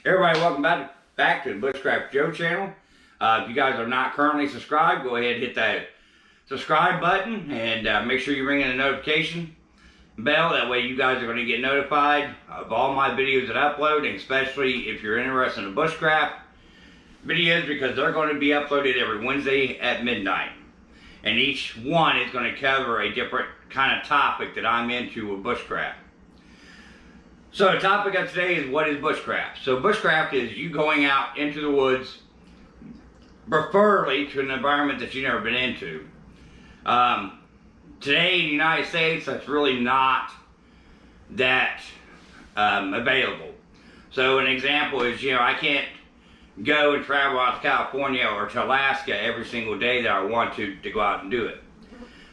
Everybody, welcome back to the Bushcraft Joe channel. If you guys are not currently subscribed, go ahead and hit that subscribe button and make sure you ring in the notification bell. That way you guys are going to get notified of all my videos that I upload, and especially if you're interested in bushcraft videos, because they're going to be uploaded every Wednesday at midnight. And each one is going to cover a different kind of topic that I'm into with bushcraft. So the topic of today is, what is bushcraft? So bushcraft is you going out into the woods, preferably to an environment that you've never been into. Today in the United States, that's really not that available. So an example is, I can't go and travel out to California or to Alaska every single day that I want to go out and do it.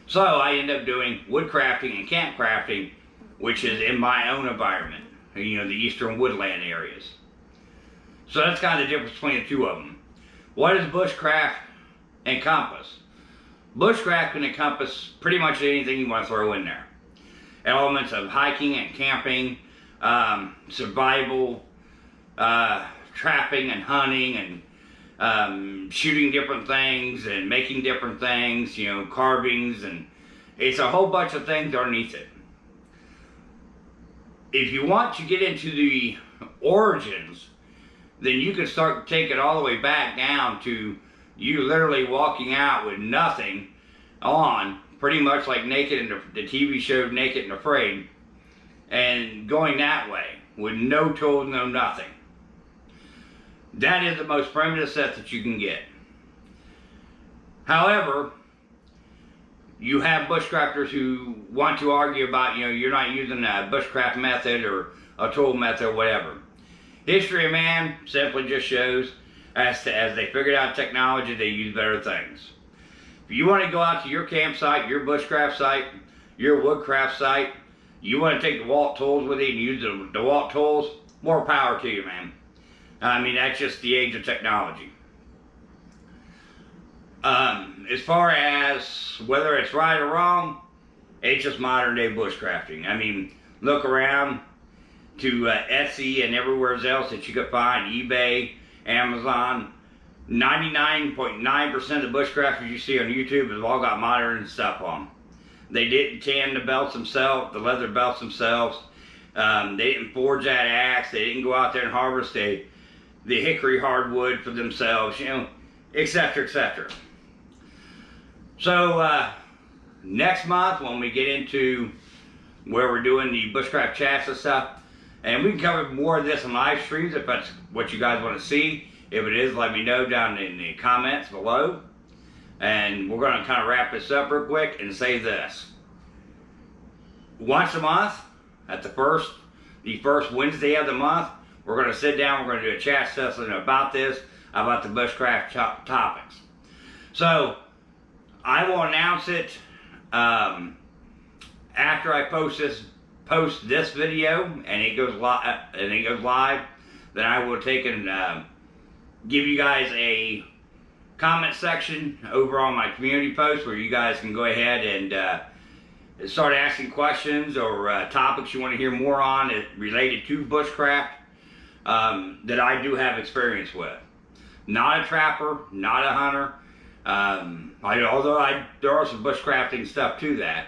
So I end up doing woodcrafting and camp crafting, which is in my own environment, the eastern woodland areas. So that's kind of the difference between the two of them. What does bushcraft encompass? Bushcraft can encompass pretty much anything you want to throw in there. Elements of hiking and camping, survival, trapping and hunting, and shooting different things and making different things, carvings, and it's a whole bunch of things underneath it. If you want to get into the origins, then you can start taking it all the way back down to you literally walking out with nothing on, pretty much like Naked in the TV show Naked and Afraid, and going that way with no tools, no nothing. That is the most primitive set that you can get. However, you have bushcrafters who want to argue about, you're not using a bushcraft method or a tool method or whatever. History of man simply just shows as they figured out technology, they use better things. If you want to go out to your campsite, your bushcraft site, your woodcraft site, you want to take the DeWalt tools with you and use the DeWalt tools, more power to you, man. I mean, that's just the age of technology. As far as whether it's right or wrong, it's just modern day bushcrafting. I mean, look around to Etsy and everywhere else that you could find, eBay, Amazon. 99.9% of the bushcrafters you see on YouTube have all got modern stuff on. They didn't tan the belts themselves, the leather belts themselves. They didn't forge that axe. They didn't go out there and harvest the hickory hardwood for themselves, etc., etc. So next month, when we get into where we're doing the bushcraft chats and stuff, and we can cover more of this in live streams if that's what you guys want to see. If it is, let me know down in the comments below. And we're going to kind of wrap this up real quick and say this. Once a month, at the first Wednesday of the month, we're going to sit down, we're going to do a chat session about this, about the bushcraft topics. So, I will announce it after I post this video and it goes live. Then I will take and give you guys a comment section over on my community post where you guys can go ahead and start asking questions or topics you want to hear more on related to bushcraft that I do have experience with. Not a trapper, not a hunter. Although there are some bushcrafting stuff to that,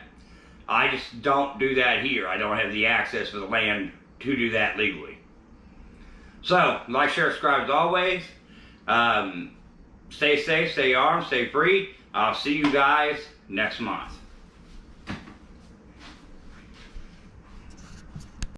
I just don't do that here. I don't have the access to the land to do that legally. So, like, share, subscribe as always. Stay safe, stay armed, stay free. I'll see you guys next month.